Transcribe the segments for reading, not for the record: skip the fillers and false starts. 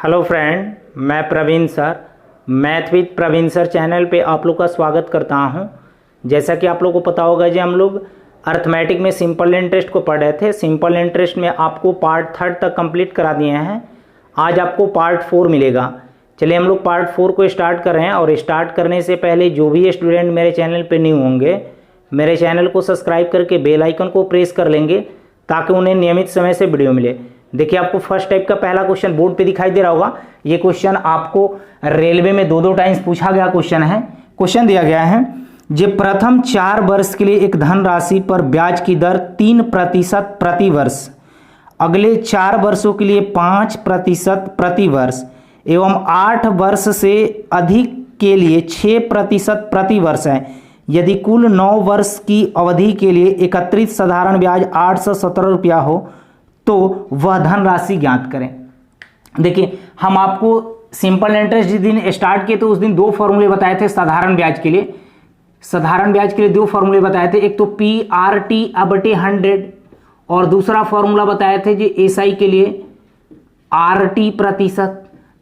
Hello friend, मैं Praveen sir math with Praveen sir channel पे आप लोग का स्वागत करता हूं। जैसा कि आप लोग को पता होगा जी, हम लोग अर्थमेटिक में सिंपल इंटरेस्ट को पढ़ रहे थे। सिंपल इंटरेस्ट में आपको पार्ट 3 तक कंप्लीट करा दिए हैं। आज आपको पार्ट 4 मिलेगा। चलिए हम लोग पार्ट 4 को स्टार्ट कर रहे हैं। और स्टार्ट करने से पहले जो भी स्टूडेंट मेरे चैनल पर न्यू होंगे, मेरे चैनल को सब्सक्राइब करके बेल आइकन को प्रेस कर लेंगे ताकि उन्हें नियमित समय से वीडियो मिले। देखिए, आपको फर्स्ट टाइप का पहला क्वेश्चन बोर्ड पे दिखाई दे रहा होगा। ये क्वेश्चन आपको रेलवे में दो टाइम्स पूछा गया क्वेश्चन है। क्वेश्चन दिया गया है, जो प्रथम 4 वर्ष के लिए एक धनराशि पर ब्याज की दर 3% प्रति वर्ष, अगले 4 वर्षों के लिए 5% प्रति वर्ष एवं 8 वर्ष से अधिक के लिए 6% प्रति वर्ष है। यदि कुल 9 वर्ष की अवधि के लिए एकत्रित साधारण ब्याज 817 रुपया हो तो वह धनराशि ज्ञात करें। देखिए, हम आपको सिंपल इंटरेस्ट जिस दिन स्टार्ट किए तो उस दिन 2 फॉर्मूले बताए थे साधारण ब्याज के लिए। साधारण ब्याज के लिए 2 फॉर्मूले बताए थे, एक तो PRT/100 और दूसरा फॉर्मूला बताए थे जी SI के लिए RT%।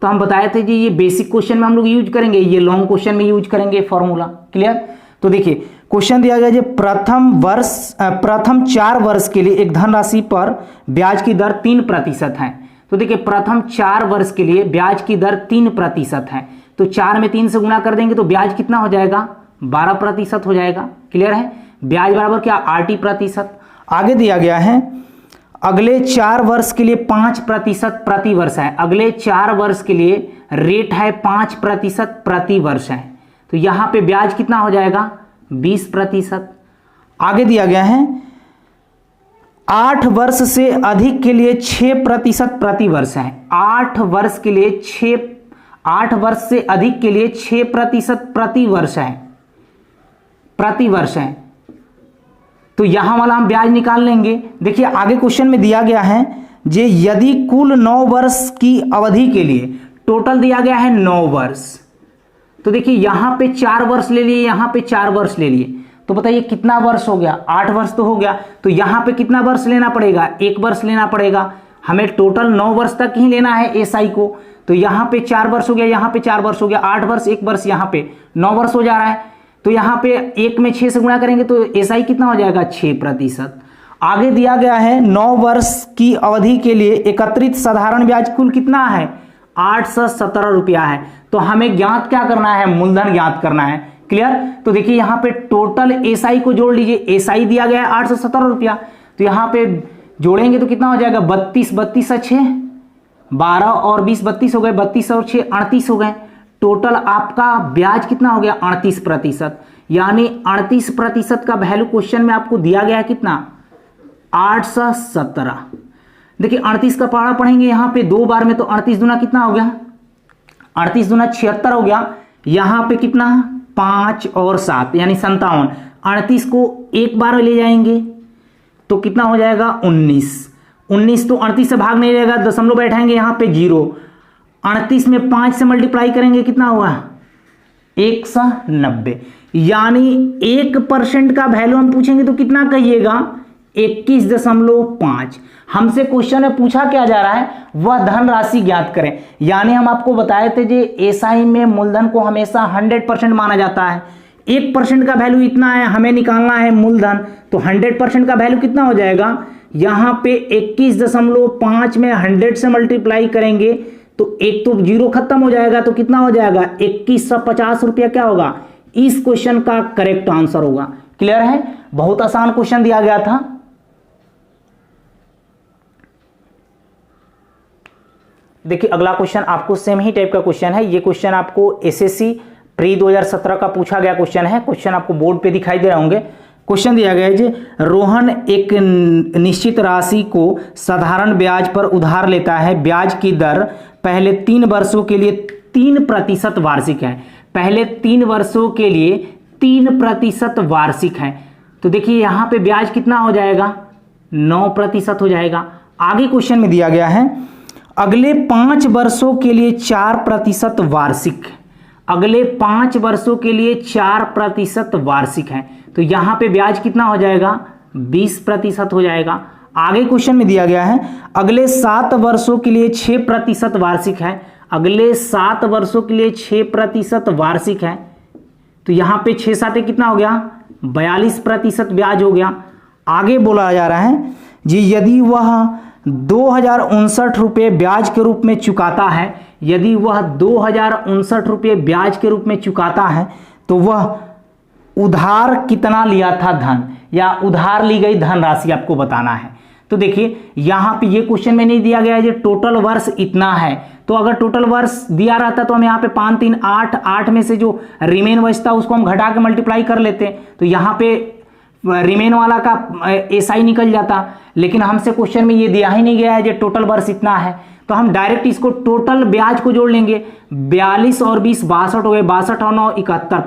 तो हम बताए थे जी ये बेसिक क्वेश्चन में हम लोग यूज करेंगे, ये लॉन्ग क्वेश्चन में यूज करेंगे फॉर्मूला। क्लियर? तो देखिए, क्वेश्चन दिया गया जो प्रथम 4 वर्ष के लिए एक धनराशि पर ब्याज की दर 3% है। तो देखिए, प्रथम 4 वर्ष के लिए ब्याज की दर 3% है। तो 4 में 3 से गुणा कर देंगे तो ब्याज कितना हो जाएगा? 12% हो जाएगा। क्लियर है? ब्याज बराबर क्या? RT%। आगे दिया गया है, अगले 4 वर्ष के लिए 5% प्रति वर्ष है। अगले 4 वर्ष के लिए रेट है 5% प्रति वर्ष है। तो यहां पे ब्याज कितना हो जाएगा? 20%। आगे दिया गया है, 8 वर्ष से अधिक के लिए 6% प्रति वर्ष है। 8 वर्ष से अधिक के लिए 6% प्रति वर्ष है। तो यहां वाला हम ब्याज निकाल लेंगे। देखिए, आगे क्वेश्चन में दिया गया है, जे यदि कुल 9 वर्ष की अवधि के लिए, टोटल दिया गया है 9 वर्ष। तो देखिए, यहां पे 4 वर्ष ले लिए, यहां पे 4 वर्ष ले लिए, तो बताइए कितना वर्ष हो गया? 8 वर्ष तो हो गया। तो यहां पे कितना वर्ष लेना पड़ेगा? 1 वर्ष लेना पड़ेगा। हमें टोटल 9 वर्ष तक ही लेना है SI को। तो यहां पे 4 वर्ष हो गया, यहां पे 4 वर्ष हो गया, 8 वर्ष 1 वर्ष, यहां पे 9 वर्ष हो जा रहा है। तो यहां पे 1 में 6 से गुणा करेंगे तो SI कितना हो जाएगा? 6%। आगे दिया गया है, 9 वर्ष की अवधि के लिए एकत्रित साधारण ब्याज कुल कितना है? 817 रुपया है। तो हमें ज्ञात क्या करना है? मूलधन ज्ञात करना है। क्लियर? तो देखिए, यहां पे टोटल SI को जोड़ लीजिए। SI दिया गया है 817 रुपया, तो यहां पे जोड़ेंगे तो कितना हो जाएगा? 32 32 6 12 और 20 32 हो गए, 32 और 6 38 हो गए। टोटल आपका ब्याज कितना हो गया? 38%। यानी 38% का वैल्यू क्वेश्चन में आपको दिया गया है कितना? 817। देखिए, 38 का पहाड़ा पढ़ेंगे यहां पे 2 बार में, तो 38 दूना कितना हो गया? 38 दूना 76 हो गया। यहां पे कितना? 5 और 7 यानी 57। 38 को 1 बार ले जाएंगे तो कितना हो जाएगा? 19। तो 38 से भाग नहीं रहेगा, दशमलव बैठाएंगे यहां पे 0। 38 में 5 से मल्टीप्लाई करेंगे, कितना हुआ? 190। यानी 1% का वैल्यू हम पूछेंगे तो कितना कहिएगा? 21.5। हमसे क्वेश्चन में पूछा क्या जा रहा है? वह धनराशि ज्ञात करें। यानी हम आपको बताए थे जे SI में मूलधन को हमेशा 100% माना जाता है। 1% का वैल्यू इतना है, हमें निकालना है मूलधन। तो 100% का वैल्यू कितना हो जाएगा? यहां पे 21.5 में 100 से मल्टीप्लाई करेंगे तो एक तो 0 खत्म हो जाएगा, तो कितना हो जाएगा? 2150 रुपया क्या होगा? इस क्वेश्चन का करेक्ट आंसर होगा। क्लियर है? बहुत आसान क्वेश्चन दिया गया था। देखिए, अगला क्वेश्चन आपको सेम ही टाइप का क्वेश्चन है। ये क्वेश्चन आपको SSC प्री 2017 का पूछा गया क्वेश्चन है। क्वेश्चन आपको बोर्ड पे दिखाई दे रहे होंगे। क्वेश्चन दिया गया है जी, रोहन एक निश्चित राशि को साधारण ब्याज पर उधार लेता है। ब्याज की दर पहले 3 वर्षों के लिए 3% वार्षिक है। पहले 3 वर्षों के लिए 3% वार्षिक है। तो देखिए, यहां पे ब्याज कितना हो जाएगा? 9% हो जाएगा। आगे क्वेश्चन में दिया गया है, अगले 5 वर्षों के लिए 4% वार्षिक। अगले 5 वर्षों के लिए 4% वार्षिक है। तो यहां पे ब्याज कितना हो जाएगा? 20% हो जाएगा। आगे क्वेश्चन में दिया गया है अगले 7 वर्षों के लिए 6% वार्षिक है, अगले 7 वर्षों के लिए 6% वार्षिक है, तो यहां पे 6 साते कितना हो गया 42% ब्याज हो गया। आगे बोला जा रहा है जी यदि वह 2059 रुपये ब्याज के रूप में चुकाता है, यदि वह 2059 रुपये ब्याज के रूप में चुकाता है तो वह उधार कितना लिया था धन, या उधार ली गई धनराशि आपको बताना है। तो देखिए यहां पे ये क्वेश्चन में नहीं दिया गया है जो टोटल वर्ष इतना है, तो अगर टोटल वर्ष दिया रहता तो हम यहाँ पे 5 3 8 8 में से जो रिमेन बचता उसको हम घटा के मल्टीप्लाई कर लेते, तो यहाँ पे रिमेन वाला का एसआई निकल जाता, लेकिन हमसे क्वेश्चन में ये दिया ही नहीं गया है जो टोटल वर्ष इतना है, तो हम डायरेक्ट इसको टोटल ब्याज को जोड़ लेंगे। 42 और 20 62 हो गए, 62 और 9 71,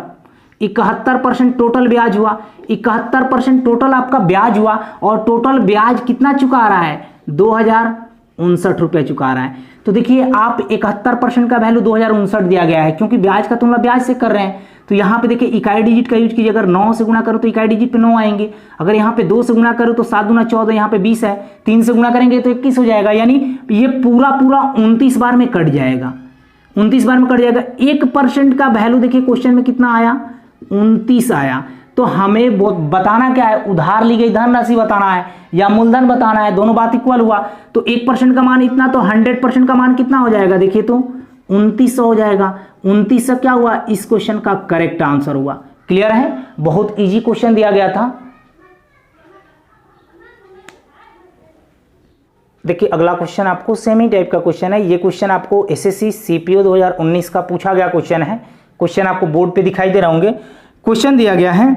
71% टोटल ब्याज हुआ, 71% टोटल आपका ब्याज हुआ, और टोटल ब्याज कितना चुका रहा है 2059 रुपये चुका रहा है। तो देखिए आप 71% का वैल्यू 2059 दिया गया है, क्योंकि ब्याज का तुलना ब्याज से कर रहे हैं, तो यहाँ पे देखिए इकाई डिजिट का यूज कीजिए, अगर 9 से गुणा करो तो इकाई डिजिट पे 9 आएंगे, अगर यहाँ पे 2 से गुणा करो तो 7 दूना 14, यहाँ पे 20 है, 3 से गुणा करेंगे तो 21 हो जाएगा, यानी ये पूरा 29 बार में कट जाएगा, 29 बार में कट जाएगा। 1% का वैल्यू देखिए क्वेश्चन में कितना आया 29 आया, तो हमें बताना क्या है, उधार ली गई धनराशि बताना है या मूलधन बताना है, दोनों बात इक्वल हुआ, तो 1% का मान इतना, तो 100% का मान कितना हो जाएगा, देखिए तो 2900 हो जाएगा। 2900 क्या हुआ, इस क्वेश्चन का करेक्ट आंसर हुआ। क्लियर है, बहुत इजी क्वेश्चन दिया गया था। देखिए अगला क्वेश्चन आपको सेमी टाइप का क्वेश्चन है, ये क्वेश्चन आपको एसएससी सीपीओ 2019 का पूछा गया क्वेश्चन है। क्वेश्चन आपको बोर्ड पे दिखाई दे रहे होंगे। क्वेश्चन दिया गया है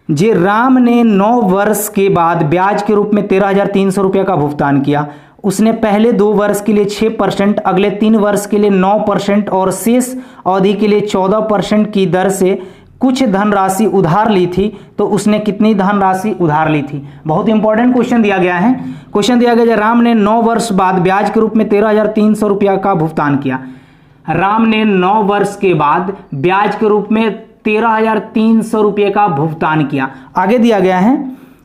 जे राम ने 9 वर्ष के बाद ब्याज के रूप में 13,300 रुपये का भुगतान किया। उसने पहले 2 वर्ष के लिए 6%, अगले 3 वर्ष के लिए 9% और शेष अवधि के लिए 14% की दर से कुछ धनराशि उधार ली थी, तो उसने कितनी धनराशि उधार ली थी। बहुत इंपॉर्टेंट क्वेश्चन दिया गया है। क्वेश्चन दिया गया राम ने 9 वर्ष बाद ब्याज के रूप में 13,300 रुपया का भुगतान किया। राम ने 9 वर्ष के बाद ब्याज के रूप में 13,300 रुपये का भुगतान किया। आगे दिया गया है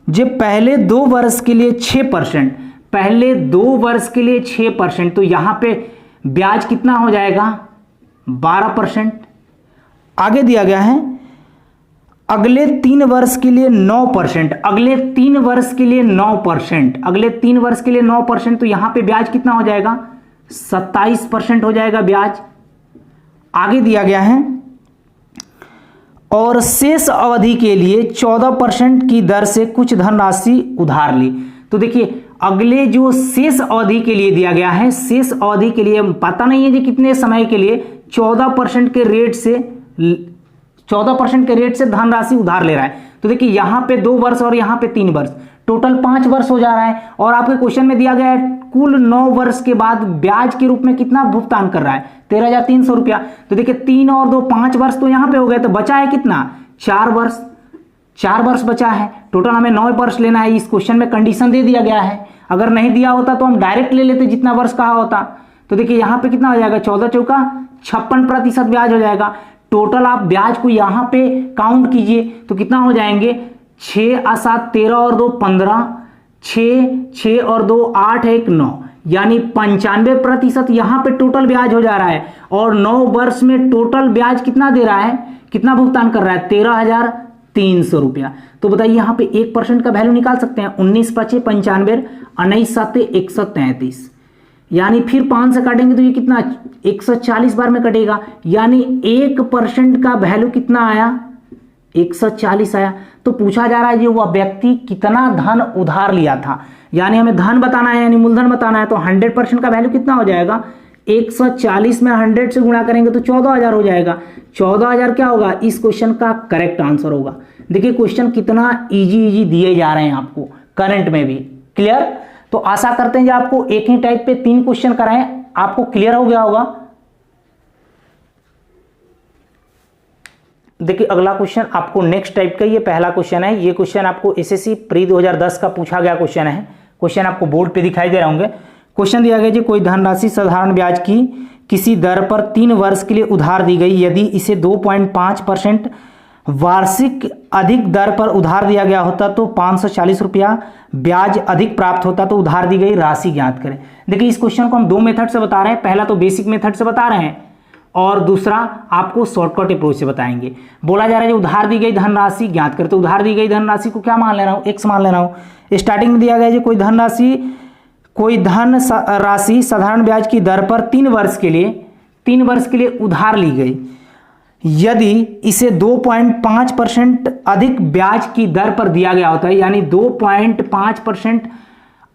जो पहले 2 वर्ष के लिए 6%, पहले 2 वर्ष के लिए 6%, तो यहां पे ब्याज कितना हो जाएगा 12%। आगे दिया गया है अगले 3 वर्ष के लिए 9%, अगले 3 वर्ष के लिए 9%, अगले 3 वर्ष के लिए 9%, तो यहां पे ब्याज कितना हो जाएगा 27% हो जाएगा ब्याज। आगे दिया गया है और शेष अवधि के लिए 14% की दर से कुछ धनराशि उधार ली। तो देखिए अगले जो शेष अवधि के लिए दिया गया है, शेष अवधि के लिए पता नहीं है कि कितने समय के लिए 14% के रेट से 14% के रेट से धनराशि उधार ले रहा है। तो देखिए यहां पे 2 वर्ष और यहां पे 3 वर्ष, टोटल 5 वर्ष हो जा रहा है, और आपके क्वेश्चन में दिया गया है कुल 9 वर्ष के बाद ब्याज के रूप में कितना भुगतान कर रहा है 13,300 रुपया। तो देखिए 3 और 2 5 वर्ष तो यहां पे हो गए, तो बचा है कितना 4 वर्ष, 4 वर्ष बचा है। टोटल हमें 9 वर्ष लेना है। इस क्वेश्चन में कंडीशन दे दिया गया है, अगर नहीं दिया होता तो हम डायरेक्ट ले लेते जितना वर्ष कहा होता। तो देखिए यहां पे कितना हो जाएगा 14 चौका 56% ब्याज हो जाएगा। टोटल आप ब्याज को यहां पे काउंट कीजिए तो कितना हो जाएंगे 6 और 7 13 और 2 15, 6 और 2 8 1 9, यानी 95% यहां पे टोटल ब्याज हो जा रहा है। और 9 वर्ष में टोटल ब्याज कितना दे रहा है, कितना भुगतान कर रहा है 13,300 रुपया। तो बताइए यहां पे 1% का वैल्यू निकाल सकते हैं 19 5 95, 19 7 133, यानी फिर 5 से काटेंगे तो ये कितना 140 बार में कटेगा, यानी 1% का वैल्यू कितना आया 140 आया। तो पूछा जा रहा है जो वह व्यक्ति कितना धन उधार लिया था, यानी हमें धन बताना है, यानी मूलधन बताना है। तो 100% का वैल्यू कितना हो जाएगा 140 में 100 से गुणा करेंगे तो 14,000 हो जाएगा। 14,000 क्या होगा, इस क्वेश्चन का करेक्ट आंसर होगा। देखिए क्वेश्चन कितना इजी दिए जा रहे हैं आपको करंट में भी। क्लियर, तो आशा करते हैं कि आपको एक ही टाइप पे 3 क्वेश्चन कराएं, आपको क्लियर हो गया होगा। देखिए अगला क्वेश्चन आपको नेक्स्ट टाइप का, ये पहला क्वेश्चन है। ये क्वेश्चन आपको एसएससी प्री 2010 का पूछा गया क्वेश्चन है। क्वेश्चन आपको बोर्ड पे दिखाई दे रहे होंगे। क्वेश्चन दिया गया जी कोई धनराशि साधारण ब्याज की किसी दर पर 3 वर्ष के लिए उधार दी गई, यदि इसे 2.5% वार्षिक अधिक दर पर उधार दिया गया होता तो 540 रुपया ब्याज अधिक प्राप्त होता तो उधार दी गई राशि ज्ञात करें। देखिए इस क्वेश्चन को हम दो मेथड से बता रहे हैं, पहला तो बेसिक मेथड से बता रहे हैं और दूसरा आपको शॉर्टकट अप्रोच से बताएंगे। बोला जा रहा है उधार दी गई धनराशि ज्ञात करें, तो उधार दी गई धनराशि को क्या मान ले रहा हूँ, एक्स मान ले रहा हूँ। स्टार्टिंग में दिया गया है कोई धन राशि साधारण ब्याज की दर पर 3 वर्ष के लिए उधार ली गई। यदि इसे 2.5% अधिक ब्याज की दर पर दिया गया होता है, यानी 2.5%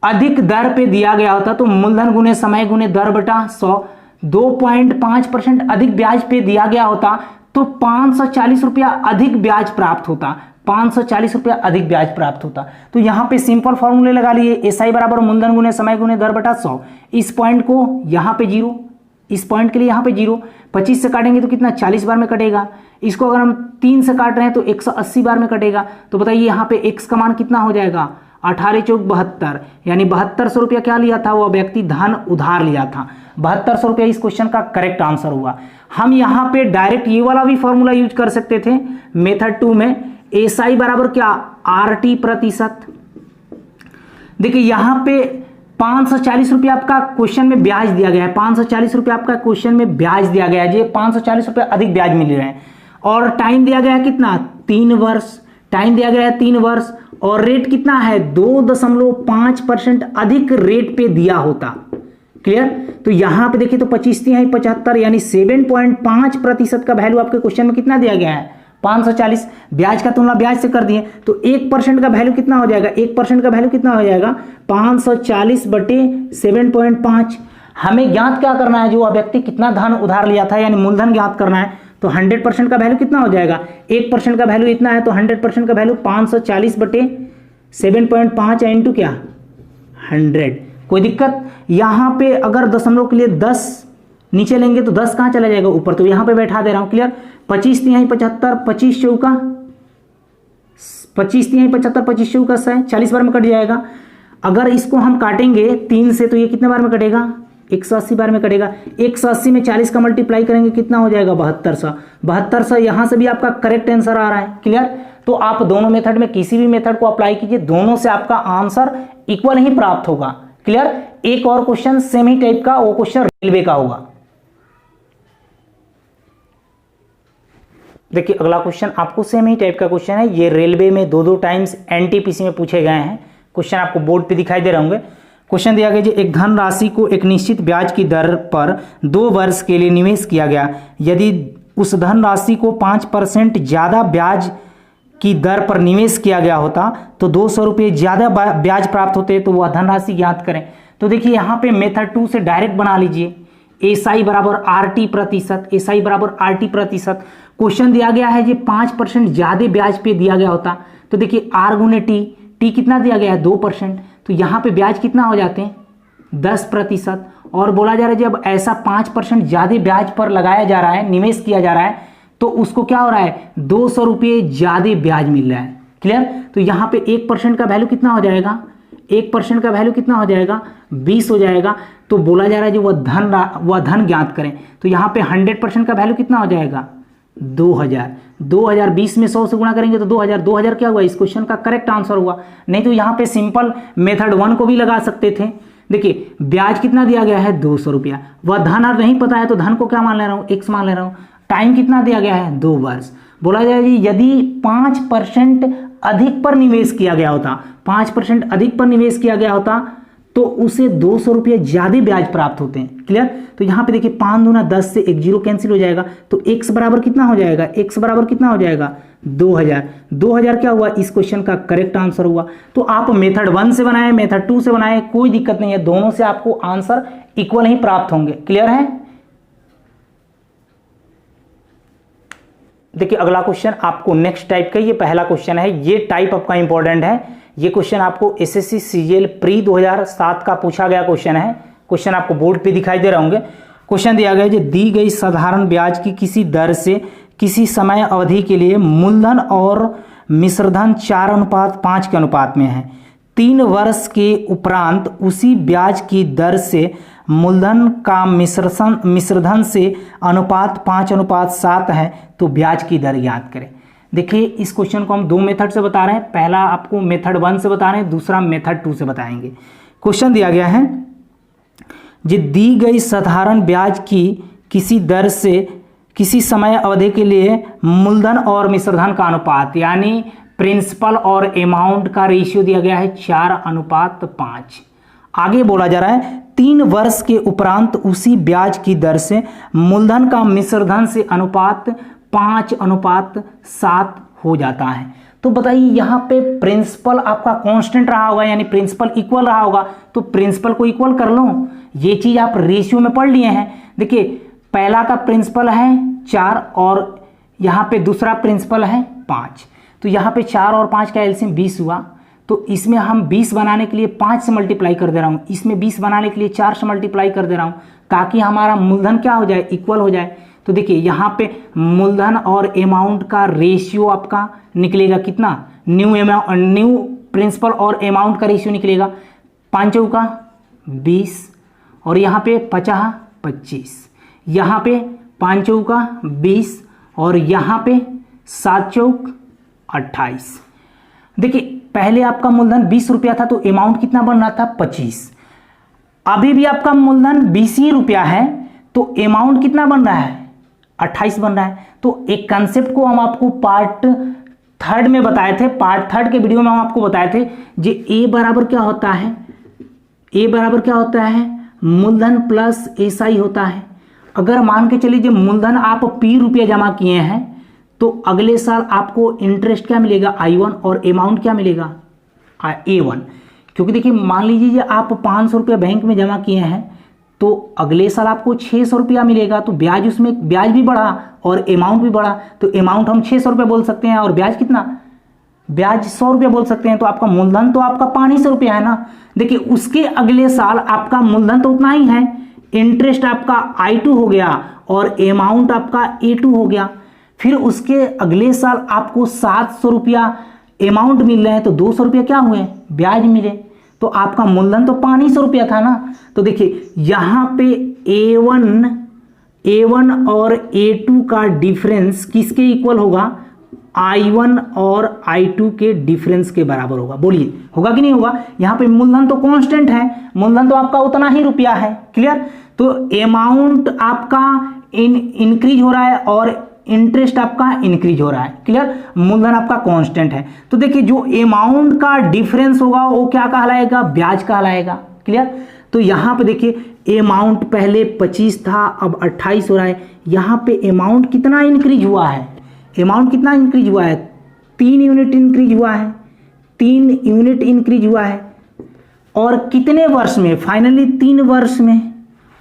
अधिक दर पे दिया गया होता तो मूलधन गुने समय गुने दर बटा 100, 2.5% अधिक ब्याज पे दिया गया होता तो 540 रुपया अधिक ब्याज प्राप्त होता, 540 रुपया अधिक ब्याज प्राप्त होता। तो यहां पे सिंपल फॉर्मूले लगा लिए, एसआई बराबर मूलधन गुने समय गुने दर बटा 100। इस पॉइंट को यहां पे 0, इस पॉइंट के लिए यहां पे 0, 25 से काटेंगे तो कितना 40 बार में कटेगा। इसको अगर हम 3 से काट रहे हैं तो 180 बार में कटेगा। तो बताइए यहाँ पे x का मान कितना हो जाएगा, 18 चौक 72, यानी 7200 रुपया क्या लिया था वो व्यक्ति, धन उधार लिया था। 7200 रुपया इस क्वेश्चन का करेक्ट आंसर हुआ। हम यहाँ पे डायरेक्ट ये वाला भी फॉर्मूला यूज कर सकते थे मेथड 2 में, एसआई बराबर क्या, आरटी प्रतिशत। देखिए यहाँ पे 540 रुपया आपका क्वेश्चन में ब्याज दिया गया है, 540 रुपया आपका क्वेश्चन में ब्याज दिया गया है, ये 540 रुपया अधिक ब्याज मिल रहे हैं। और टाइम दिया गया है कितना, 3 वर्ष, टाइम दिया गया है 3 वर्ष, और रेट कितना है 2.5% अधिक रेट पे दिया होता। क्लियर। तो यहां पे देखिए तो 25 है 75, यानी 7.5% का वैल्यू आपके क्वेश्चन में कितना दिया गया है, 540। ब्याज का तुलना ब्याज से कर दिए तो 1% का वैल्यू कितना हो जाएगा, 1% का वैल्यू कितना हो जाएगा 540 बटे 7.5। हमें ज्ञात क्या करना है, जो व्यक्ति कितना धन उधार लिया था, यानी मूलधन ज्ञात करना है। तो 100% का वैल्यू कितना हो जाएगा, 1% का वैल्यू इतना है तो 100% का वैल्यू 540 बटे 7.5 इंटू क्या 100। कोई दिक्कत। यहां पे अगर दशमलव के लिए 10 नीचे लेंगे तो 10 कहां चला जाएगा ऊपर, तो यहां पे बैठा दे रहा हूं। क्लियर। 25 तिहाई 75, 25 चौका 25 तिहाई 75, 25 चौका 40 बार में कट जाएगा। अगर इसको हम काटेंगे 3 से तो ये कितने बार में कटेगा, 180 बार में कटेगा। 180 में 40 का मल्टीप्लाई करेंगे कितना हो जाएगा 7200। 7200 यहां से भी आपका करेक्ट आंसर आ रहा है। क्लियर। तो आप दोनों मेथड में किसी भी मेथड को अप्लाई कीजिए, दोनों से आपका आंसर इक्वल ही प्राप्त होगा। क्लियर। एक और क्वेश्चन सेम ही टाइप का, वो क्वेश्चन रेलवे का होगा। देखिए अगला क्वेश्चन आपको सेम ही टाइप का क्वेश्चन है, ये रेलवे में 2 टाइम्स एनटीपीसी में पूछे गए हैं। क्वेश्चन आपको बोर्ड पे दिखाई दे रहे होंगे। क्वेश्चन दिया गया जी, एक धन राशि को एक निश्चित ब्याज की दर पर 2 वर्ष के लिए निवेश किया गया। यदि उस धन राशि को 5% ज्यादा ब्याज की दर पर निवेश किया गया होता तो 200 रुपये ज्यादा ब्याज प्राप्त होते, तो वह धनराशि ज्ञात करें। तो देखिए यहाँ पे मेथड 2 से डायरेक्ट बना लीजिए, एसआई बराबर आरटी प्रतिशत, एसआई बराबर आरटी प्रतिशत। क्वेश्चन दिया गया है जी 5% ज्यादा ब्याज पे दिया गया होता, तो देखिए आर गुने टी कितना दिया गया है 2%, तो यहाँ पे ब्याज कितना हो जाते हैं 10%। और बोला जा रहा है जब ऐसा 5% ज्यादा ब्याज पर लगाया जा रहा है, निवेश किया जा रहा है, तो उसको क्या हो रहा है 200 रुपये ज्यादा ब्याज मिल रहा है। क्लियर। तो यहाँ पे 1% का वैल्यू कितना हो जाएगा, 1% का वैल्यू कितना हो जाएगा 20 हो जाएगा। तो बोला जा रहा है जो वह धन ज्ञात करें, तो यहाँ पे 100% का वैल्यू कितना हो जाएगा 2000। 2020 में 100 से गुणा करेंगे तो 2000, 2000 क्या हुआ, इस क्वेश्चन का करेक्ट आंसर हुआ। नहीं तो यहाँ पे सिंपल मेथड 1 को भी लगा सकते थे। देखिए ब्याज कितना दिया गया है 200 रुपया, वह धन और नहीं पता है तो धन को क्या मान ले रहा हूँ, x मान ले रहा हूँ। टाइम कितना दिया गया है 2 वर्ष। बोला जाए जी यदि 5% अधिक पर निवेश किया गया होता, 5% अधिक पर निवेश किया गया होता तो उसे 200 रुपये ज्यादा ब्याज प्राप्त होते हैं। क्लियर। तो यहाँ पे देखिए 5 दूना 10 से 1 0 कैंसिल हो जाएगा, तो x बराबर कितना हो जाएगा, x बराबर कितना हो जाएगा 2000। 2000 क्या हुआ, इस क्वेश्चन का करेक्ट आंसर हुआ। तो आप मेथड 1 से बनाए, मेथड 2 से बनाए, कोई दिक्कत नहीं है, दोनों से आपको आंसर इक्वल ही प्राप्त होंगे। क्लियर है। देखिए अगला क्वेश्चन आपको नेक्स्ट टाइप का, ये पहला क्वेश्चन है, ये टाइप आपका इंपॉर्टेंट है। ये क्वेश्चन आपको एसएससी सीजीएल प्री 2007 का पूछा गया क्वेश्चन है। क्वेश्चन आपको बोर्ड पे दिखाई दे रहे होंगे। क्वेश्चन दिया गया है, दी गई साधारण ब्याज की किसी दर से किसी समय अवधि के लिए मूलधन और मिश्रधन 4:5 के अनुपात में है। 3 वर्ष के उपरांत उसी ब्याज की दर से मूलधन का मिश्रधन से अनुपात 5:7 है, तो ब्याज की दर ज्ञात करें। देखिए इस क्वेश्चन को हम दो मेथड से बता रहे हैं, पहला आपको मेथड 1 से बता रहे हैं, दूसरा मेथड 2 से बताएंगे। क्वेश्चन दिया गया है, जो दी गई साधारण ब्याज की किसी दर से किसी समय अवधि के लिए मूलधन और मिश्रधन का अनुपात, यानी प्रिंसिपल और अमाउंट का रेशियो दिया गया है 4:5। आगे बोला जा रहा है 3 वर्ष के उपरांत उसी ब्याज की दर से मूलधन का मिश्रधन से अनुपात 5:7 हो जाता है। तो बताइए यहाँ पे प्रिंसिपल आपका कांस्टेंट रहा होगा, यानी प्रिंसिपल इक्वल रहा होगा, तो प्रिंसिपल को इक्वल कर लो। ये चीज आप रेशियो में पढ़ लिए हैं। देखिए पहला का प्रिंसिपल है 4 और यहाँ पे दूसरा प्रिंसिपल है 5, तो यहाँ पे 4 और 5 का एलसीएम 20 हुआ। तो इसमें हम 20 बनाने के लिए 5 से मल्टीप्लाई कर दे रहा हूँ, इसमें 20 बनाने के लिए 4 से मल्टीप्लाई कर दे रहा हूँ, ताकि हमारा मूलधन क्या हो जाए, इक्वल हो जाए। तो देखिए यहाँ पे मूलधन और अमाउंट का रेशियो आपका निकलेगा कितना, न्यू प्रिंसिपल और अमाउंट का रेशियो निकलेगा 5 चौका 20 और यहाँ पे 50 25, यहाँ पे 5 चौका 20 और यहाँ पे 7 चौक 28। देखिए पहले आपका मूलधन 20 रुपया था, तो अमाउंट कितना बन रहा था 25। अभी भी आपका मूलधन 20 ही रुपया है, तो अमाउंट कितना बन रहा है 28 बन रहा है। तो एक कंसेप्ट को हम आपको पार्ट 3 में बताए थे, पार्ट 3 के वीडियो में हम आपको बताए थे, जे ए बराबर क्या होता है, ए बराबर क्या होता है, मूलधन प्लस एसआई होता है। अगर मान के चलिए मूलधन आप P रुपया जमा किए हैं, तो अगले साल आपको इंटरेस्ट क्या मिलेगा I1 और अमाउंट क्या मिलेगा A1। क्योंकि देखिए मान लीजिए आप 500 रुपया बैंक में जमा किए हैं, तो अगले साल आपको 600 रुपया मिलेगा, तो ब्याज उसमें ब्याज भी बढ़ा और अमाउंट भी बढ़ा, तो अमाउंट हम 600 रुपया बोल सकते हैं और ब्याज कितना, ब्याज 100 रुपया बोल सकते हैं। तो आपका मूलधन तो आपका 500 रुपया है ना। देखिए उसके अगले साल आपका मूलधन तो उतना ही है, इंटरेस्ट आपका I2 हो गया और अमाउंट आपका A2 हो गया। फिर उसके अगले साल आपको 700 रुपया अमाउंट मिल रहे हैं, तो 200 रुपया क्या हुए, ब्याज मिले, तो आपका मूलधन तो 500 रुपया था ना। तो देखिए यहाँ पे A1 और A2 का डिफरेंस किसके इक्वल होगा, I1 और I2 के डिफरेंस के बराबर होगा। बोलिए होगा कि नहीं होगा। यहाँ पे मूलधन तो कांस्टेंट है, मूलधन तो आपका उतना ही रुपया है, क्लियर। तो अमाउंट आपका इंक्रीज हो रहा है और इंटरेस्ट आपका इंक्रीज हो रहा है, क्लियर। मूलधन आपका कांस्टेंट है। तो देखिए जो अमाउंट का डिफरेंस होगा वो क्या कहलाएगा, ब्याज कहलाएगा, क्लियर। तो यहाँ पे देखिए अमाउंट पहले 25 था, अब 28 हो रहा है। यहाँ पे अमाउंट कितना इंक्रीज हुआ है, अमाउंट कितना इंक्रीज हुआ है, 3 यूनिट इंक्रीज हुआ है, 3 यूनिट इंक्रीज हुआ है। और कितने वर्ष में, फाइनली 3 वर्ष में,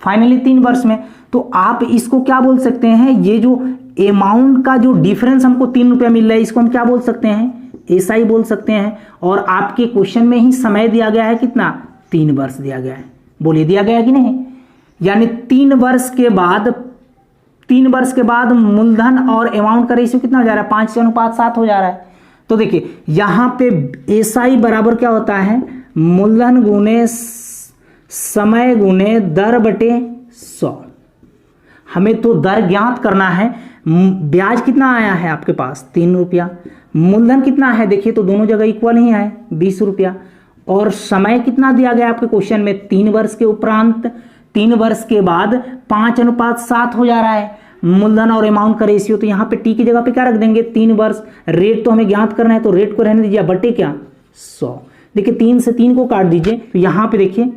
फाइनली 3 वर्ष में। तो आप इसको क्या बोल सकते हैं, ये जो अमाउंट का जो डिफरेंस हमको 3 रुपया मिल रहा है, इसको हम क्या बोल सकते हैं, ऐसा ही बोल सकते हैं। और आपके क्वेश्चन में ही समय दिया गया है कितना, 3 वर्ष दिया गया है। बोलिए दिया गया है कि नहीं। यानी 3 वर्ष के बाद मूलधन और अमाउंट का रेशियो कितना हो जा रहा है, 5:7 हो जा रहा है। तो देखिए यहाँ पे एसआई बराबर क्या होता है, मूलधन गुने समय गुने दर बटे 100। हमें तो दर ज्ञात करना है। ब्याज कितना आया है आपके पास, 3 रुपया। मूलधन कितना है, देखिए तो दोनों जगह इक्वल ही है, 20 रुपया। और समय कितना दिया गया आपके क्वेश्चन में, 3 वर्ष के उपरांत, 3 वर्ष के बाद 5:7 हो जा रहा है मूलधन और अमाउंट का रेशियो। तो यहाँ पे टी की जगह पे क्या रख देंगे, 3 वर्ष। रेट तो हमें ज्ञात करना है, तो रेट को रहने दीजिए, बटे क्या 100। देखिए 3 से 3 को काट दीजिए, तो यहाँ पे देखिए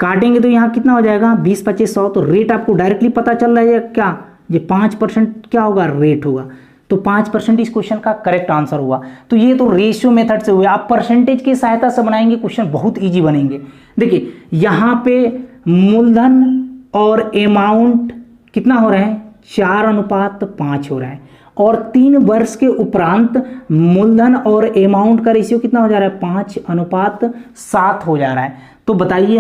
काटेंगे तो यहाँ कितना हो जाएगा, 20 25 100। तो रेट आपको डायरेक्टली पता चल रहा है क्या, ये 5% क्या होगा, रेट होगा। तो 5% इस क्वेश्चन का करेक्ट आंसर हुआ। तो ये तो रेशियो मेथड से हुआ। आप परसेंटेज की सहायता से बनाएंगे क्वेश्चन बहुत इजी बनेंगे। देखिए यहाँ पे मूलधन और अमाउंट कितना हो रहा है, 4:5 हो रहा है। और 3 वर्ष के उपरांत मूलधन और अमाउंट का रेशियो कितना हो जा रहा है, 5:7 हो जा रहा है। तो बताइए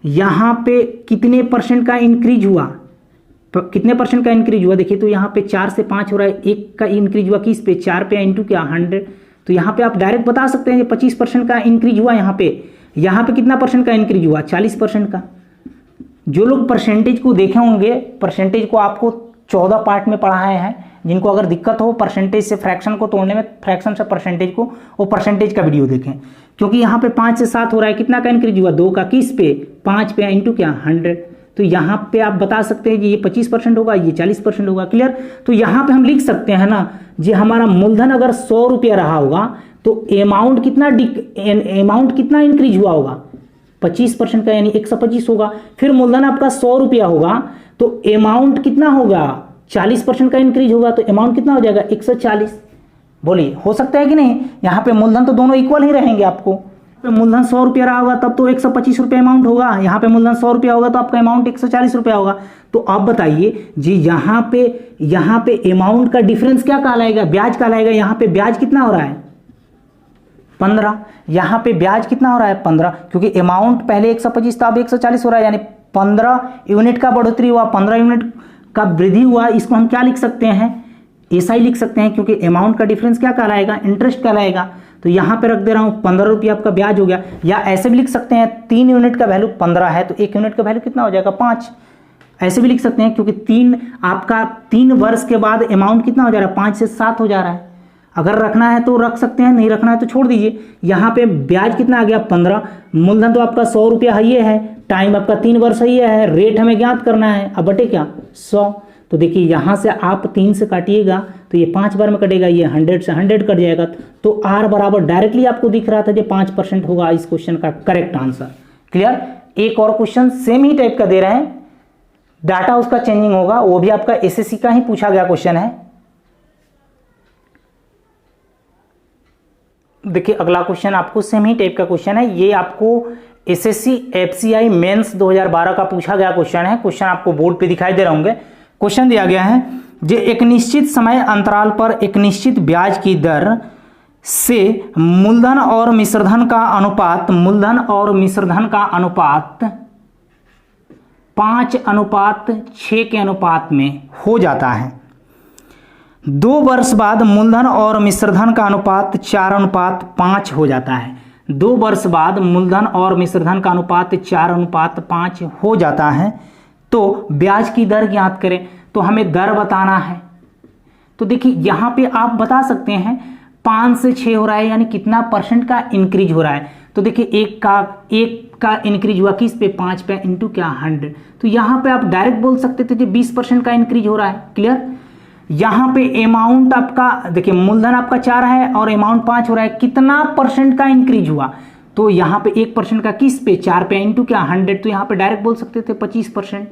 यहाँ पे कितने परसेंट का इंक्रीज हुआ, कितने परसेंट का इंक्रीज हुआ। देखिए तो यहाँ पे 4 से 5 हो रहा है, 1 का इंक्रीज हुआ किस पे, 4 पे इंटू क्या 100। तो यहाँ पे आप डायरेक्ट बता सकते हैं 25% का इंक्रीज हुआ। यहाँ पे कितना परसेंट का इंक्रीज हुआ, 40% का। जो लोग परसेंटेज को देखे होंगे, परसेंटेज को आपको 14 पार्ट में पढ़ाए हैं, जिनको अगर दिक्कत हो परसेंटेज से फ्रैक्शन को तोड़ने में, फ्रैक्शन से परसेंटेज को, वो परसेंटेज का वीडियो देखें। क्योंकि यहाँ पे 5 से 7 हो रहा है, कितना का इंक्रीज हुआ, 2 का, किस पे, 5 पे, इंटू क्या, 100। तो यहाँ पे आप बता सकते हैं कि ये 25% होगा, ये 40% होगा। क्लियर। तो यहाँ पे हम लिख सकते हैं ना जी, हमारा मूलधन अगर 100 रुपया रहा होगा तो अमाउंट कितना इंक्रीज हुआ होगा, 25% का, यानी 125 होगा। फिर मूलधन आपका 100 रुपया होगा तो अमाउंट कितना होगा, 40% का इंक्रीज होगा, तो अमाउंट कितना हो जाएगा, 140। बोलिए हो सकता है कि नहीं। यहाँ पे मूलधन तो दोनों इक्वल ही रहेंगे। आपको मूलधन 100 रुपया रहा होगा तब तो 125 रुपया अमाउंट होगा, यहाँ पे मूलधन 100 रुपया होगा तो आपका अमाउंट 140 रुपया होगा। तो आप बताइए जी, यहाँ पे अमाउंट का डिफरेंस क्या कहलाएगा, ब्याज कहलाएगा। यहाँ पे ब्याज कितना हो रहा है, 15। यहाँ पे ब्याज कितना हो रहा है, 15, क्योंकि अमाउंट पहले 125 था, अब 140 हो रहा है, यानी 15 यूनिट का बढ़ोतरी हुआ, 15 यूनिट का वृद्धि हुआ। इसको हम क्या लिख सकते हैं, ऐसा ही लिख सकते हैं, क्योंकि अमाउंट का डिफरेंस क्या कहलाएगा, इंटरेस्ट कहलाएगा। तो यहाँ पे रख दे रहा हूँ 15 रुपया आपका ब्याज हो गया। या ऐसे भी लिख सकते हैं, 3 यूनिट का वैल्यू 15 है तो 1 यूनिट का वैल्यू कितना हो जाएगा, 5। ऐसे भी लिख सकते हैं, क्योंकि 3 वर्ष के बाद अमाउंट कितना हो जा रहा है, 5 से 7 हो जा रहा है। अगर रखना है तो रख सकते हैं, नहीं रखना है तो छोड़ दीजिए। यहाँ पे ब्याज कितना आ गया, 15। मूलधन तो आपका 100 रुपया ही है, टाइम आपका 3 वर्ष ही है, रेट हमें ज्ञात करना है, अब बटे क्या, 100। तो देखिए यहाँ से आप 3 से काटिएगा तो ये 5 बार में कटेगा, ये 100 से 100 कट जाएगा। तो आर बराबर डायरेक्टली आपको दिख रहा था जो 5% होगा इस क्वेश्चन का करेक्ट आंसर। क्लियर। एक और क्वेश्चन सेम ही टाइप का दे रहे हैं, डाटा उसका चेंजिंग होगा, वो भी आपका एसएससी का ही पूछा गया क्वेश्चन है। देखिए अगला क्वेश्चन आपको सेम ही टाइप का क्वेश्चन है, ये आपको एसएससी एफसीआई मेंस 2012 का पूछा गया क्वेश्चन है। क्वेश्चन आपको बोर्ड पे दिखाई दे रहे होंगे। क्वेश्चन दिया गया है जो एक निश्चित समय अंतराल पर एक निश्चित ब्याज की दर से मूलधन और मिश्रधन का अनुपात 5:6 के अनुपात में हो जाता है। 2 वर्ष बाद मूलधन और मिश्रधन का अनुपात 4:5 हो जाता है। 2 वर्ष बाद मूलधन और मिश्रधन का अनुपात 4:5 हो जाता है। तो ब्याज की दर ज्ञात करें। तो हमें दर बताना है। तो देखिए यहाँ पे आप बता सकते हैं 5 से 6 हो रहा है, यानी कितना % का इंक्रीज हो रहा है। तो देखिए एक का इंक्रीज हुआ किस पे, 5 पे, इंटू क्या, 100। तो यहाँ पे आप डायरेक्ट बोल सकते थे कि 20% का इंक्रीज हो रहा है। क्लियर। यहाँ पे अमाउंट आपका देखिए, मूलधन आपका 4 है और अमाउंट 5 हो रहा है, कितना % का इंक्रीज हुआ। तो यहाँ पे 1% का किस पे, 4 पे, इंटू क्या, 100। तो यहाँ पे डायरेक्ट बोल सकते थे 25%।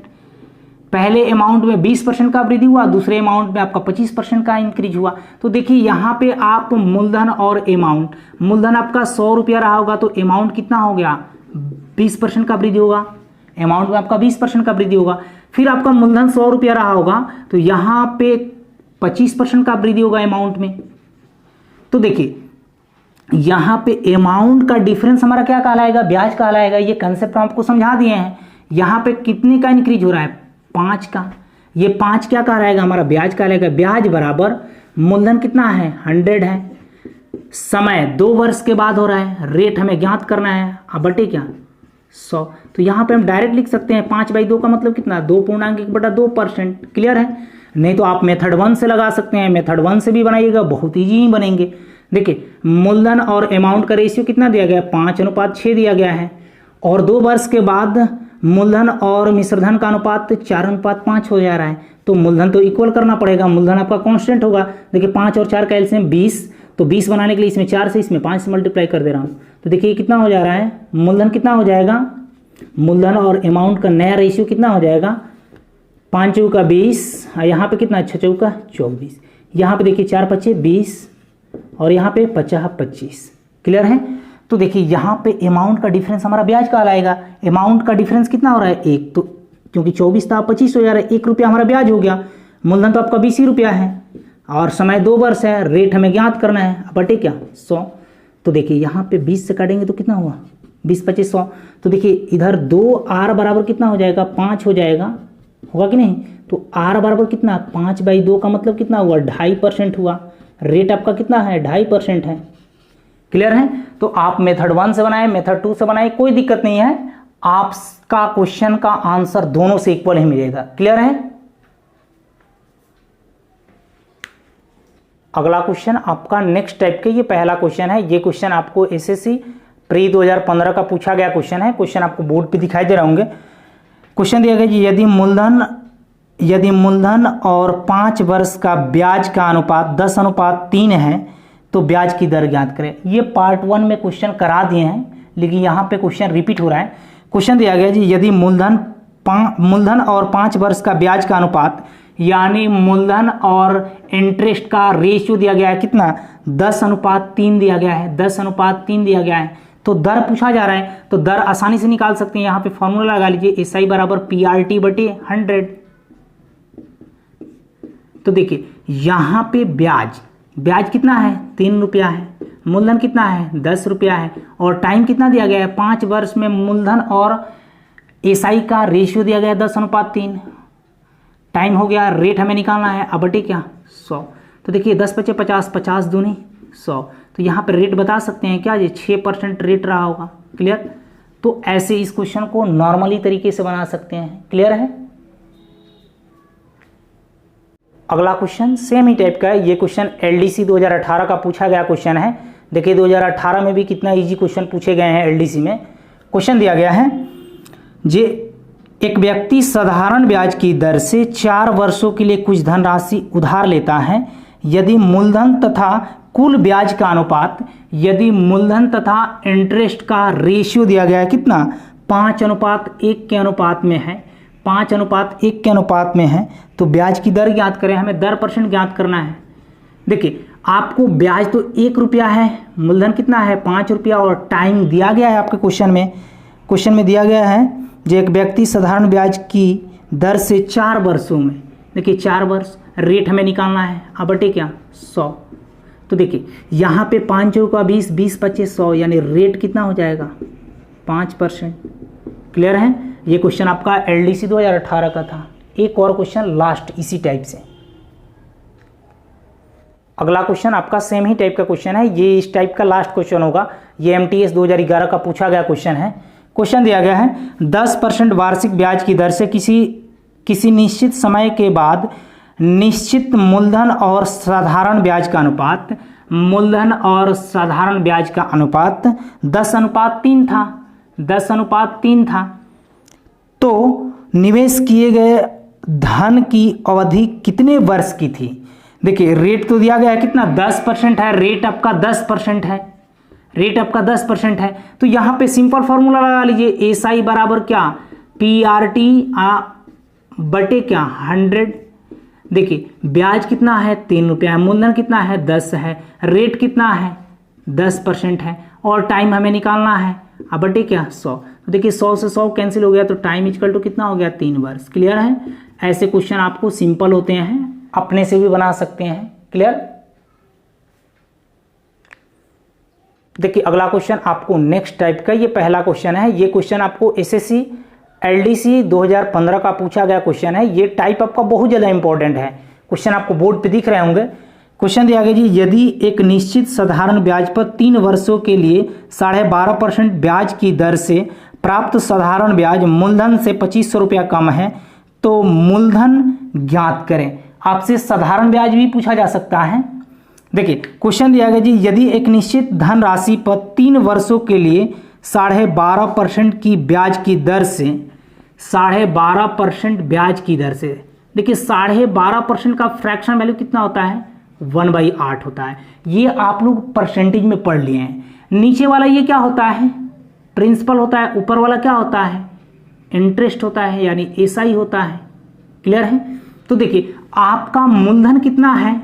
पहले अमाउंट में 20% का वृद्धि हुआ, दूसरे अमाउंट में आपका 25% का इंक्रीज हुआ। तो देखिए यहाँ पे आप मूलधन और अमाउंट, मूलधन आपका 100 रुपया रहा होगा तो अमाउंट कितना हो गया, 20% का वृद्धि होगा, अमाउंट में आपका 20% का वृद्धि होगा। फिर आपका मूलधन 100 रुपया रहा होगा तो यहाँ पे 25% का वृद्धि होगा अमाउंट में। तो देखिए यहाँ पे अमाउंट का डिफरेंस हमारा क्या कहलाएगा, ब्याज कहलाएगा। ये कंसेप्ट हम आपको समझा दिए हैं। यहाँ पे कितने का इंक्रीज हो रहा है, 5 का। ये 5 क्या कहलाएगा, हमारा ब्याज कहलाएगा। ब्याज बराबर मूलधन कितना है, 100 है, समय 2 वर्ष के बाद हो रहा है, रेट हमें ज्ञात करना है, अब बटे क्या, 100। तो यहाँ पे हम डायरेक्ट लिख सकते हैं 5/2 का मतलब कितना, 2.1/2%। क्लियर है। नहीं तो आप मेथड 1 से लगा सकते हैं, मेथड 1 से भी बनाइएगा, बहुत ईजी ही बनेंगे। देखिए मूलधन और अमाउंट का रेशियो कितना दिया गया है, 5:6 दिया गया है, और 2 वर्ष के बाद मूलधन और मिश्रधन का अनुपात 4:5 हो जा रहा है। तो मूलधन तो इक्वल करना पड़ेगा, मूलधन आपका कांस्टेंट होगा। देखिए 5 और 4 का एलसीएम 20, तो 20 बनाने के लिए इसमें 4 से इसमें 5 से मल्टीप्लाई कर दे रहा हूँ। तो देखिए कितना हो जा रहा है, मूलधन कितना हो जाएगा, मूलधन और अमाउंट का नया रेशियो कितना हो जाएगा, 5 चौका 20, यहाँ पे कितना, 6 चौका 24, यहाँ पे देखिए 4 पच्चे 20 और यहाँ पे 50 25। क्लियर है। तो देखिए यहाँ पे अमाउंट का डिफरेंस हमारा ब्याज कहलाएगा। अमाउंट का डिफरेंस कितना हो रहा है, 1, तो क्योंकि 24 था 25 हो जा रहा है, 1 रुपया हमारा ब्याज हो गया। मूलधन तो आपका 20 ही रुपया है और समय 2 वर्ष है, रेट हमें ज्ञात करना है, बटे क्या, 100। तो देखिए यहाँ पे 20 से काटेंगे तो कितना हुआ, 20 25 100। तो देखिए इधर 2r बराबर कितना हो जाएगा, 5 हो जाएगा, होगा कि नहीं। तो r बराबर कितना, 5/2 का मतलब कितना हुआ, 2.5% हुआ। रेट आपका कितना है, 2.5% है। क्लियर है। तो आप मेथड 1 से बनाए, मेथड 2 से बनाए, कोई दिक्कत नहीं है, आपका क्वेश्चन का आंसर दोनों से इक्वल ही मिलेगा। क्लियर है। अगला क्वेश्चन आपका नेक्स्ट टाइप के, ये पहला क्वेश्चन है। ये क्वेश्चन आपको एसएससी प्री 2015 का पूछा गया क्वेश्चन है। क्वेश्चन आपको बोर्ड पे दिखाई दे रहे होंगे। क्वेश्चन दिया गया जी, यदि मूलधन और 5 वर्ष का ब्याज का अनुपात 10:3 है तो ब्याज की दर ज्ञात करें। ये पार्ट 1 में क्वेश्चन करा दिए हैं, लेकिन यहाँ पे क्वेश्चन रिपीट हो रहा है। क्वेश्चन दिया गया जी, यदि मूलधन और 5 वर्ष का ब्याज का अनुपात, यानी मूलधन और इंटरेस्ट का रेशियो दिया गया है कितना, 10:3 दिया गया है, 10:3 दिया गया है। तो दर पूछा जा रहा है, तो दर आसानी से निकाल सकते हैं। यहाँ पे फॉर्मूला लगा लीजिए, SI बराबर PRT/100। तो देखिए यहाँ पे ब्याज कितना है, 3 रुपया है, मूलधन कितना है, 10 रुपया है, और टाइम कितना दिया गया है, 5 वर्ष में मूलधन और SI का रेशियो दिया गया है 10:3। टाइम हो गया, रेट हमें निकालना है, अब बटे क्या, 100। तो देखिए 10 × 50, 50 दूनी 100। तो यहाँ पे रेट बता सकते हैं क्या, ये 6% रेट रहा होगा। क्लियर। तो ऐसे इस क्वेश्चन को नॉर्मली तरीके से बना सकते हैं। क्लियर है। अगला क्वेश्चन सेम ही टाइप का है। ये क्वेश्चन LDC 2018 का पूछा गया क्वेश्चन है। देखिए 2018 में भी कितना इजी क्वेश्चन पूछे गए हैं LDC में। क्वेश्चन दिया गया है, जे एक व्यक्ति साधारण ब्याज की दर से 4 वर्षों के लिए कुछ धनराशि उधार लेता है। यदि मूलधन तथा कुल ब्याज का अनुपात, यदि मूलधन तथा इंटरेस्ट का रेशियो दिया गया है कितना, 5:1 के अनुपात में है, 5:1 के अनुपात में है, तो ब्याज की दर ज्ञात करें। हमें दर % ज्ञात करना है। देखिए आपको ब्याज तो 1 रुपया है, मूलधन कितना है 5 रुपया, और टाइम दिया गया है आपके क्वेश्चन में दिया गया है, जो एक व्यक्ति साधारण ब्याज की दर से 4 वर्षों में, देखिए 4 वर्ष, रेट हमें निकालना है, अब बटे क्या, 100। तो देखिए यहाँ पे 5 का 20, 20 25 100, यानी रेट कितना हो जाएगा, 5%। क्लियर है। ये क्वेश्चन आपका LDC 2018 का था। एक और क्वेश्चन लास्ट इसी टाइप से। अगला क्वेश्चन आपका सेम ही टाइप का क्वेश्चन है। ये इस टाइप का लास्ट क्वेश्चन होगा। ये MTS 2011 का पूछा गया क्वेश्चन है। क्वेश्चन दिया गया है, 10% वार्षिक ब्याज की दर से किसी निश्चित समय के बाद निश्चित मूलधन और साधारण ब्याज का अनुपात, मूलधन और साधारण ब्याज का अनुपात 10:3 था, 10:3 था। तो निवेश किए गए धन की अवधि कितने वर्ष की थी। देखिए रेट तो दिया गया है कितना, 10% है, रेट आपका 10% है, रेट आपका 10% है। तो यहाँ पे सिंपल फॉर्मूला लगा लीजिए, SI बराबर क्या, PRT बटे क्या, 100। देखिए ब्याज कितना है, 3 रुपया है, मूलधन कितना है, 10 है, रेट कितना है, 10% है, और टाइम हमें निकालना है, अब बटे क्या, 100। तो देखिए 100 से 100 कैंसिल हो गया, तो टाइम इक्वल टू कितना हो गया, 3 वर्ष। क्लियर है। ऐसे क्वेश्चन आपको सिंपल होते हैं, अपने से भी बना सकते हैं। क्लियर। देखिए अगला क्वेश्चन आपको नेक्स्ट टाइप का, ये पहला क्वेश्चन है। ये क्वेश्चन आपको SSC LDC 2015 का पूछा गया क्वेश्चन है। ये टाइप आपका बहुत ज़्यादा इंपॉर्टेंट है। क्वेश्चन आपको बोर्ड पे दिख रहे होंगे। क्वेश्चन दिया गया जी, यदि एक निश्चित साधारण ब्याज पर 3 वर्षों के लिए 12.5% ब्याज की दर से प्राप्त साधारण ब्याज मूलधन से 2500 रुपया कम है, तो मूलधन ज्ञात करें। आपसे साधारण ब्याज भी पूछा जा सकता है। देखिए क्वेश्चन दिया गया जी, यदि एक निश्चित धनराशि पर 3 वर्षों के लिए 12.5% की ब्याज की दर से, 12.5% ब्याज की दर से, देखिए 12.5% का फ्रैक्शन वैल्यू कितना होता है, 1/8 होता है। ये आप लोग परसेंटेज में पढ़ लिए हैं। नीचे वाला ये क्या होता है, प्रिंसिपल होता है। ऊपर वाला क्या होता है, इंटरेस्ट होता है, यानी SI होता है। क्लियर है। तो देखिए आपका मूलधन कितना है,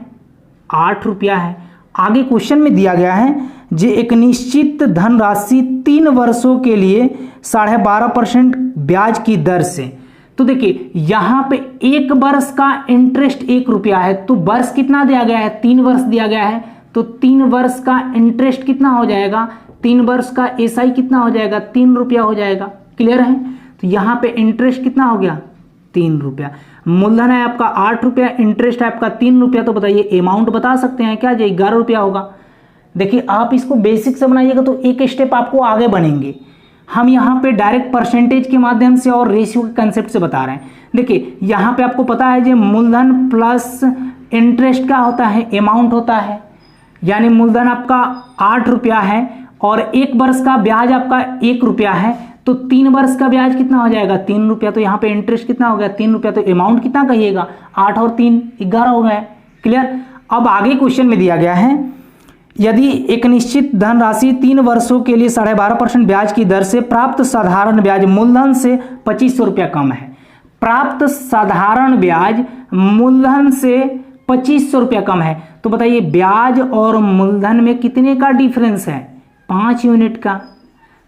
8 रुपया है। आगे क्वेश्चन में दिया गया है, जो एक निश्चित धनराशि 3 वर्षों के लिए 12.5% ब्याज की दर से, तो देखिए यहां पे 1 वर्ष का इंटरेस्ट 1 रुपया है, तो वर्ष कितना दिया गया है, 3 वर्ष दिया गया है, तो 3 वर्ष का इंटरेस्ट कितना हो जाएगा, 3 वर्ष का SI कितना हो जाएगा, 3 रुपया हो जाएगा। क्लियर है। तो यहां पे इंटरेस्ट कितना हो गया, 3 रुपया। मूलधन है आपका 8 रुपया, इंटरेस्ट है आपका 3 रुपया। तो बताइए अमाउंट बता सकते हैं क्या, जो 11 रुपया होगा। देखिए आप इसको बेसिक से बनाइएगा तो एक स्टेप आपको आगे बनेंगे। हम यहाँ पे डायरेक्ट परसेंटेज के माध्यम से और रेशियो के कंसेप्ट से बता रहे हैं। देखिए यहाँ पे आपको पता है जो मूलधन प्लस इंटरेस्ट क्या होता है, अमाउंट होता है। यानी मूलधन आपका 8 रुपया है और 1 वर्ष का ब्याज आपका 1 रुपया है, तो 3 वर्ष का ब्याज कितना हो जाएगा, 3 रुपया। तो यहाँ पे इंटरेस्ट कितना हो गया, 3 रुपया। तो अमाउंट कितना कहिएगा, 8 और 3 11 हो गया। क्लियर। अब आगे क्वेश्चन में दिया गया है, यदि एक निश्चित धनराशि 3 वर्षों के लिए 12.5% ब्याज की दर से प्राप्त साधारण ब्याज मूलधन से 2500 रुपया कम है। प्राप्त साधारण ब्याज मूलधन से 2500 रुपया कम है, तो बताइए ब्याज और मूलधन में कितने का डिफरेंस है, 5 यूनिट का।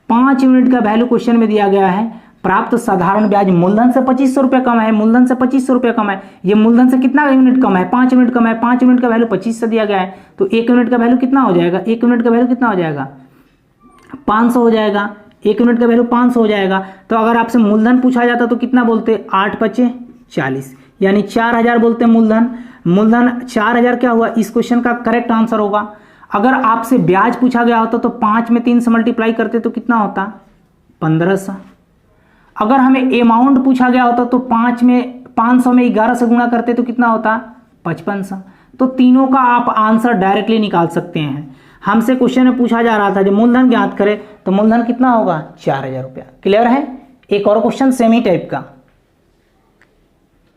5 यूनिट का वैल्यू क्वेश्चन में दिया गया है। प्राप्त साधारण ब्याज मूलधन से 2500 रुपया कम है, मूलधन से 2500 रुपया कम है। ये मूलधन से कितना यूनिट कम है, 5 यूनिट कम है। 5 यूनिट का वैल्यू 25 से दिया गया है, तो 1 यूनिट का वैल्यू कितना हो जाएगा, 1 यूनिट का वैल्यू कितना हो जाएगा, 500 हो जाएगा। 1 यूनिट का वैल्यू 500 हो जाएगा। तो अगर आपसे मूलधन पूछा जाता तो कितना बोलते, 8 5 40, यानी 4000 बोलते हैं मूलधन। मूलधन 4000 क्या हुआ, इस क्वेश्चन का करेक्ट आंसर होगा। अगर आपसे ब्याज पूछा गया होता तो 5 में 3 से मल्टीप्लाई करते तो कितना होता, 1500। अगर हमें अमाउंट पूछा गया होता तो 500 में 11 से गुणा करते तो कितना होता, 5500। तो तीनों का आप आंसर डायरेक्टली निकाल सकते हैं। हमसे क्वेश्चन में पूछा जा रहा था जब मूलधन ज्ञात करें तो मूलधन कितना होगा, 4000 रुपया। क्लियर है। एक और क्वेश्चन सेमी टाइप का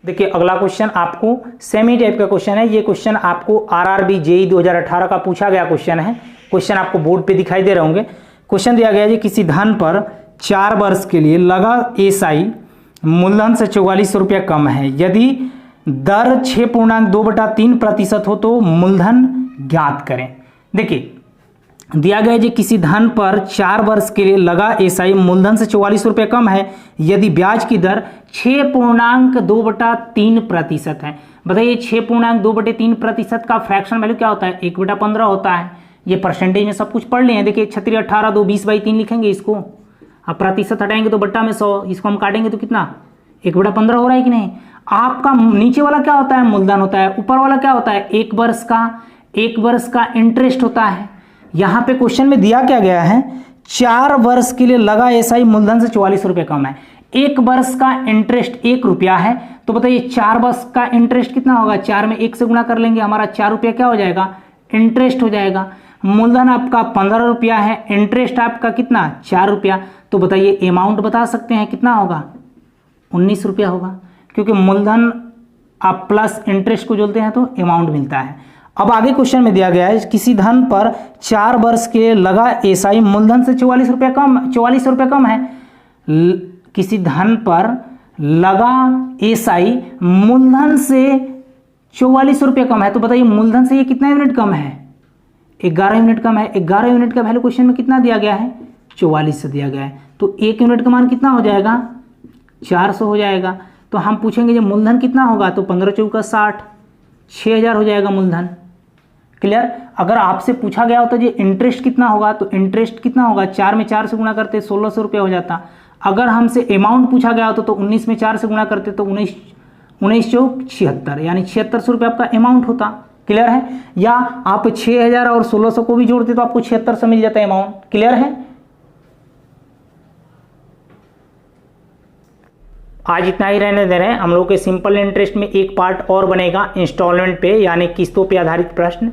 देखिए, अगला क्वेश्चन आपको सेमी टाइप का क्वेश्चन है। ये क्वेश्चन आपको आरआरबी जेईई 2018 का पूछा गया क्वेश्चन है। क्वेश्चन आपको बोर्ड पे दिखाई दे रहे होंगे। क्वेश्चन दिया गया है किसी धन पर 4 वर्ष के लिए लगा एसआई मूलधन से 4400 रुपया कम है, यदि दर 6.2/3% हो तो मूलधन ज्ञात करें। देखिए दिया गया है किसी धन पर 4 वर्ष के लिए लगा एसआई मूलधन से 4400 रुपया कम है, यदि ब्याज की दर 6.2/3% है। बताइए 6.2/3% का फ्रैक्शन वैल्यू क्या होता है, 1/15 होता है। ये परसेंटेज में सब कुछ पढ़ लिए हैं। देखिए 6 18 2 20/3 लिखेंगे इसको। अब प्रतिशत हटाएंगे तो बट्टा में 100, इसको हम काटेंगे तो कितना, 1/15 हो रहा है कि नहीं। आपका नीचे वाला क्या होता है, मूलधन होता है। ऊपर वाला क्या होता है, 1 वर्ष का इंटरेस्ट होता है। यहां पे क्वेश्चन में दिया क्या गया है, 4 वर्ष के लिए लगा एसआई मूलधन से 4400 रुपया कम है। 1 वर्ष का इंटरेस्ट 1 रुपया है, तो बताइए 4 वर्ष का इंटरेस्ट कितना होगा, 4 में 1 से गुणा कर लेंगे, हमारा 4 रुपया क्या हो जाएगा, इंटरेस्ट हो जाएगा। मूलधन आपका 15 रुपया है, इंटरेस्ट आपका कितना, 4 रुपया। तो बताइए अमाउंट बता सकते हैं कितना होगा, 19 रुपया होगा, क्योंकि मूलधन आप प्लस इंटरेस्ट को जोड़ते हैं तो अमाउंट मिलता है। अब आगे क्वेश्चन में दिया गया है किसी धन पर 4 वर्ष के लगा एसआई मूलधन से 4400 रुपया कम है। किसी धन पर लगा एसआई मूलधन से 4400 रुपया कम है, तो बताइए मूलधन से ये कितना यूनिट कम है, 11 यूनिट कम है। 11 यूनिट का वैल्यू क्वेश्चन में कितना दिया गया है, 44 से दिया गया है। तो 1 यूनिट का मान कितना हो जाएगा, 400 हो जाएगा। तो हम पूछेंगे जब मूलधन कितना होगा, तो 15 चौका 60, 6000 हो जाएगा मूलधन। क्लियर। अगर आपसे पूछा गया होता जी इंटरेस्ट कितना होगा, तो इंटरेस्ट कितना होगा, 4 में 4 से गुणा करते 1600 रुपया हो जाता। अगर हमसे अमाउंट पूछा गया होता तो 19 में 4 से गुणा करते तो 19 चौक 76, यानी 7600 रुपया आपका अमाउंट होता। क्लियर है। या आप 6000 और 1600 को भी जोड़ते तो आपको 7600 मिल जाता है अमाउंट। क्लियर है। आज इतना ही रहने दे रहे हैं। हम लोग के सिंपल इंटरेस्ट में एक पार्ट और बनेगा इंस्टॉलमेंट पे, यानी किस्तों पे आधारित प्रश्न।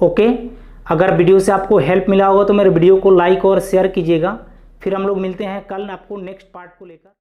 ओके। अगर वीडियो से आपको हेल्प मिला होगा तो मेरे वीडियो को लाइक और शेयर कीजिएगा। फिर हम लोग मिलते हैं कल आपको नेक्स्ट पार्ट को लेकर।